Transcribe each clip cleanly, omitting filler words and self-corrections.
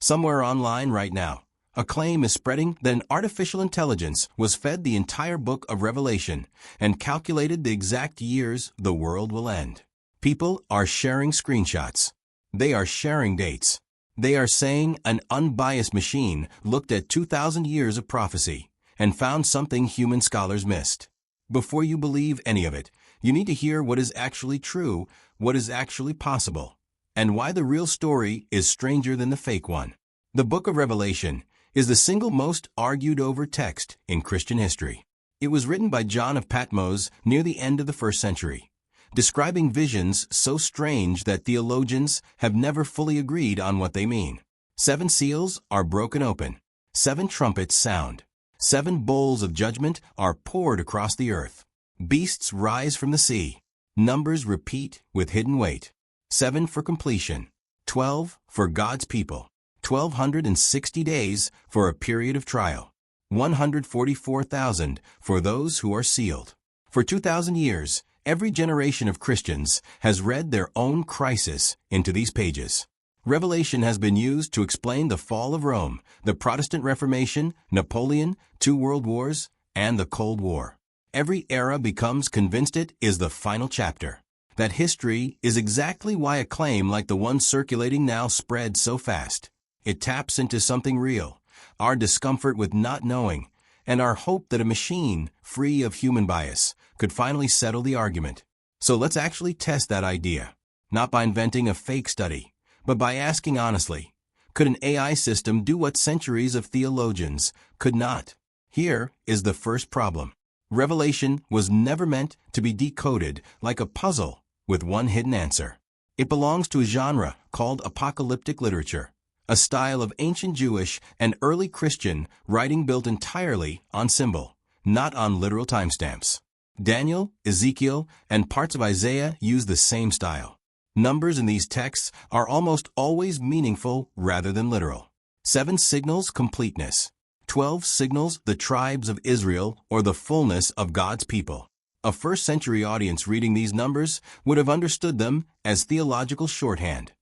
Somewhere online right now, a claim is spreading that an artificial intelligence was fed the entire book of Revelation and calculated the exact years the world will end. People are sharing screenshots. They are sharing dates. They are saying an unbiased machine looked at 2,000 years of prophecy and found something human scholars missed. Before you believe any of it, you need to hear what is actually true, what is actually possible, and why the real story is stranger than the fake one. The book of Revelation is the single most argued over text in Christian history. It was written by John of Patmos near the end of the 1st century, describing visions so strange that theologians have never fully agreed on what they mean. 7 seals are broken open. 7 trumpets sound. 7 bowls of judgment are poured across the earth. Beasts rise from the sea. Numbers repeat with hidden weight. 7 for completion. 12 for God's people. 1,260 days for a period of trial. 144,000 for those who are sealed. For 2,000 years, every generation of Christians has read their own crisis into these pages. Revelation has been used to explain the fall of Rome, the Protestant Reformation, Napoleon, 2 world wars, and the Cold War. Every era becomes convinced it is the final chapter. That history is exactly why a claim like the one circulating now spreads so fast. It taps into something real, our discomfort with not knowing, and our hope that a machine, free of human bias, could finally settle the argument. So let's actually test that idea, not by inventing a fake study, but by asking honestly, could an AI system do what centuries of theologians could not? Here is the first problem. Revelation was never meant to be decoded like a puzzle with one hidden answer. It belongs to a genre called apocalyptic literature, a style of ancient Jewish and early Christian writing built entirely on symbol, not on literal timestamps. Daniel, Ezekiel, and parts of Isaiah use the same style. Numbers in these texts are almost always meaningful rather than literal. 7 signals completeness. 12 signals the tribes of Israel or the fullness of God's people. A 1st century audience reading these numbers would have understood them as theological shorthand,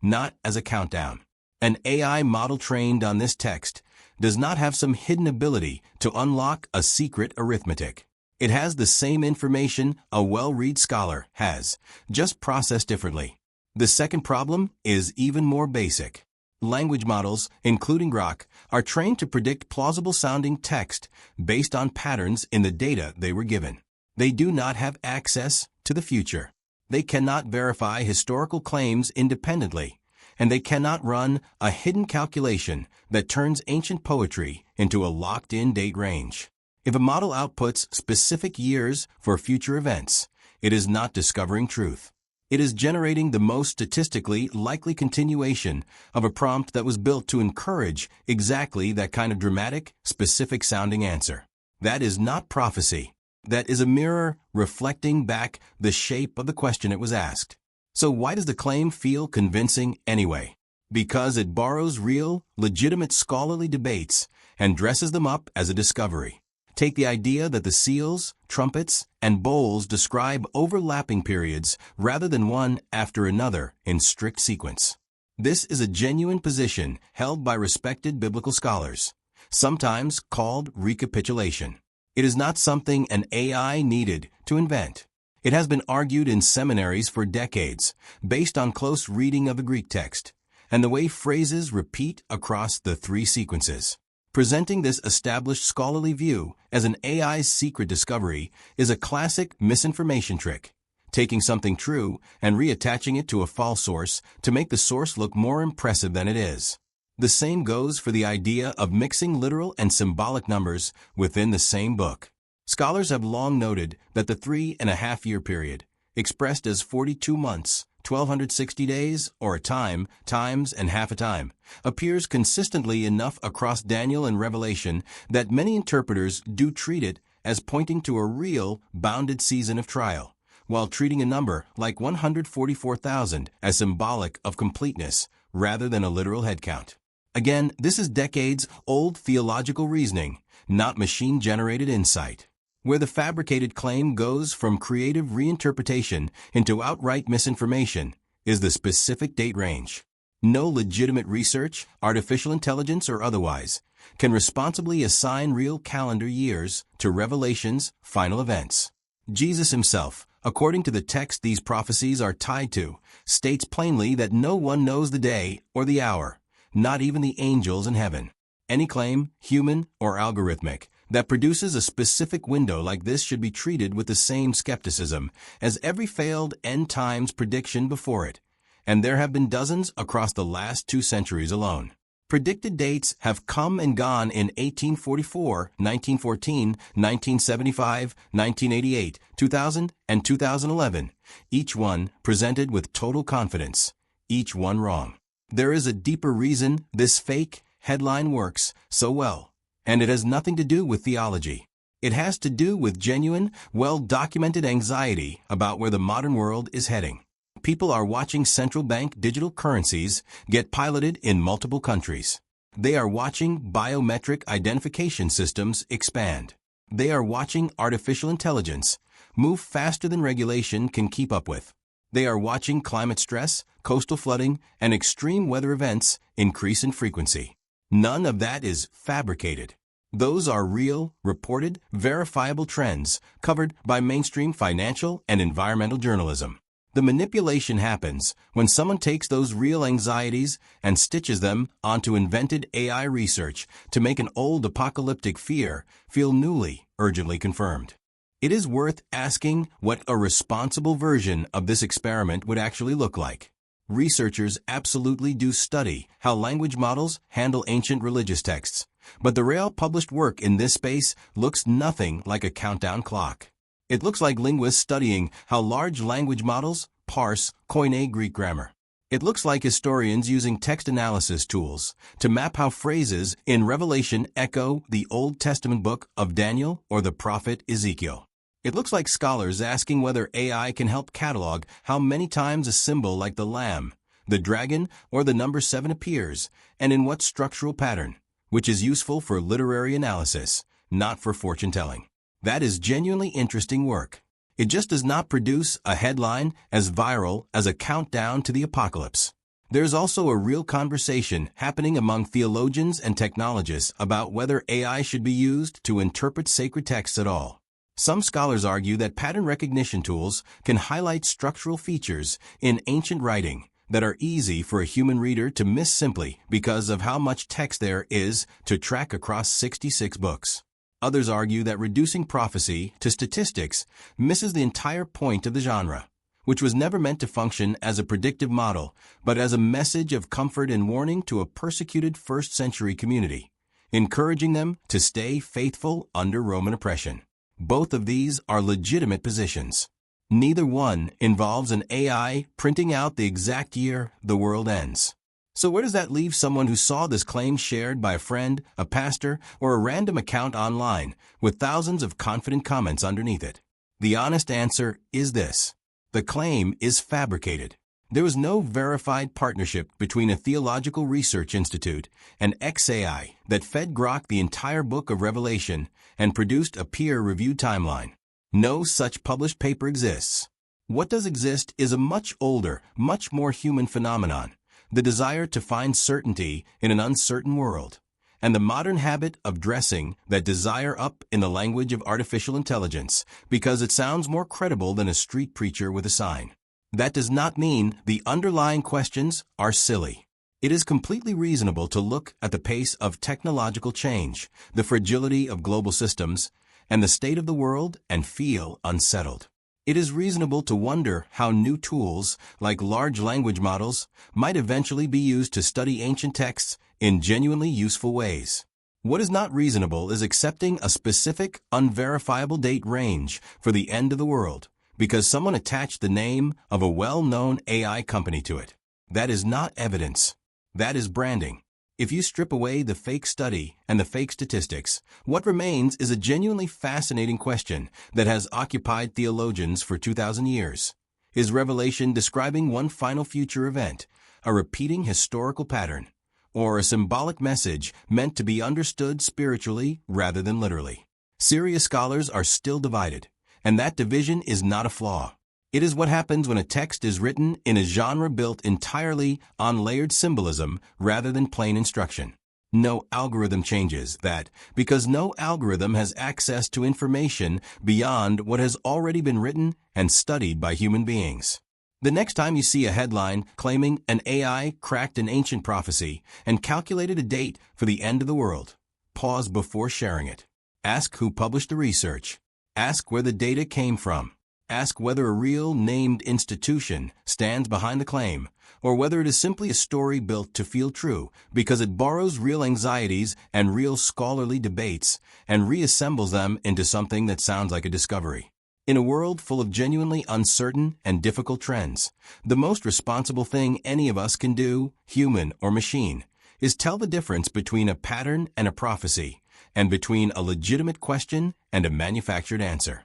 not as a countdown. An AI model trained on this text does not have some hidden ability to unlock a secret arithmetic. It has the same information a well-read scholar has, just processed differently. The second problem is even more basic. Language models, including Grok, are trained to predict plausible-sounding text based on patterns in the data they were given. They do not have access to the future. They cannot verify historical claims independently, and they cannot run a hidden calculation that turns ancient poetry into a locked-in date range. If a model outputs specific years for future events, it is not discovering truth. It is generating the most statistically likely continuation of a prompt that was built to encourage exactly that kind of dramatic, specific-sounding answer. That is not prophecy. That is a mirror reflecting back the shape of the question it was asked. So why does the claim feel convincing anyway? Because it borrows real, legitimate scholarly debates and dresses them up as a discovery. Take the idea that the seals, trumpets, and bowls describe overlapping periods rather than one after another in strict sequence. This is a genuine position held by respected biblical scholars, sometimes called recapitulation. It is not something an AI needed to invent. It has been argued in seminaries for decades, based on close reading of the Greek text, and the way phrases repeat across the 3 sequences. Presenting this established scholarly view as an AI's secret discovery is a classic misinformation trick, taking something true and reattaching it to a false source to make the source look more impressive than it is. The same goes for the idea of mixing literal and symbolic numbers within the same book. Scholars have long noted that the 3.5-year period, expressed as 42 months, 1,260 days, or a time, times, and half a time, appears consistently enough across Daniel and Revelation that many interpreters do treat it as pointing to a real, bounded season of trial, while treating a number like 144,000 as symbolic of completeness rather than a literal head count. Again, this is decades-old theological reasoning, not machine-generated insight. Where the fabricated claim goes from creative reinterpretation into outright misinformation is the specific date range. No legitimate research, artificial intelligence or otherwise, can responsibly assign real calendar years to Revelation's final events. Jesus himself, according to the text these prophecies are tied to, states plainly that no one knows the day or the hour, not even the angels in heaven. Any claim, human or algorithmic, that produces a specific window like this should be treated with the same skepticism as every failed end times prediction before it, and there have been dozens across the last 2 centuries alone. Predicted dates have come and gone in 1844, 1914, 1975, 1988, 2000, and 2011, each one presented with total confidence, each one wrong. There is a deeper reason this fake headline works so well, and it has nothing to do with theology. It has to do with genuine, well-documented anxiety about where the modern world is heading. People are watching central bank digital currencies get piloted in multiple countries. They are watching biometric identification systems expand. They are watching artificial intelligence move faster than regulation can keep up with. They are watching climate stress, coastal flooding, and extreme weather events increase in frequency. None of that is fabricated. Those are real, reported, verifiable trends covered by mainstream financial and environmental journalism. The manipulation happens when someone takes those real anxieties and stitches them onto invented AI research to make an old apocalyptic fear feel newly, urgently confirmed. It is worth asking what a responsible version of this experiment would actually look like. Researchers absolutely do study how language models handle ancient religious texts, but the real published work in this space looks nothing like a countdown clock. It looks like linguists studying how large language models parse Koine Greek grammar. It looks like historians using text analysis tools to map how phrases in Revelation echo the Old Testament book of Daniel or the prophet Ezekiel. It looks like scholars asking whether AI can help catalog how many times a symbol like the lamb, the dragon, or the number 7 appears, and in what structural pattern, which is useful for literary analysis, not for fortune-telling. That is genuinely interesting work. It just does not produce a headline as viral as a countdown to the apocalypse. There's also a real conversation happening among theologians and technologists about whether AI should be used to interpret sacred texts at all. Some scholars argue that pattern recognition tools can highlight structural features in ancient writing that are easy for a human reader to miss simply because of how much text there is to track across 66 books. Others argue that reducing prophecy to statistics misses the entire point of the genre, which was never meant to function as a predictive model, but as a message of comfort and warning to a persecuted first-century community, encouraging them to stay faithful under Roman oppression. Both of these are legitimate positions. Neither one involves an AI printing out the exact year the world ends. So where does that leave someone who saw this claim shared by a friend, a pastor, or a random account online with thousands of confident comments underneath it? The honest answer is this. The claim is fabricated. There was no verified partnership between a theological research institute and XAI that fed Grok the entire book of Revelation and produced a peer-reviewed timeline. No such published paper exists. What does exist is a much older, much more human phenomenon. The desire to find certainty in an uncertain world, and the modern habit of dressing that desire up in the language of artificial intelligence because it sounds more credible than a street preacher with a sign. That does not mean the underlying questions are silly. It is completely reasonable to look at the pace of technological change, the fragility of global systems, and the state of the world and feel unsettled. It is reasonable to wonder how new tools, like large language models, might eventually be used to study ancient texts in genuinely useful ways. What is not reasonable is accepting a specific, unverifiable date range for the end of the world because someone attached the name of a well-known AI company to it. That is not evidence. That is branding. If you strip away the fake study and the fake statistics, what remains is a genuinely fascinating question that has occupied theologians for 2,000 years. Is Revelation describing one final future event, a repeating historical pattern, or a symbolic message meant to be understood spiritually rather than literally? Serious scholars are still divided, and that division is not a flaw. It is what happens when a text is written in a genre built entirely on layered symbolism rather than plain instruction. No algorithm changes that because no algorithm has access to information beyond what has already been written and studied by human beings. The next time you see a headline claiming an AI cracked an ancient prophecy and calculated a date for the end of the world, pause before sharing it. Ask who published the research. Ask where the data came from. Ask whether a real named institution stands behind the claim, or whether it is simply a story built to feel true because it borrows real anxieties and real scholarly debates and reassembles them into something that sounds like a discovery. In a world full of genuinely uncertain and difficult trends, the most responsible thing any of us can do, human or machine, is tell the difference between a pattern and a prophecy, and between a legitimate question and a manufactured answer.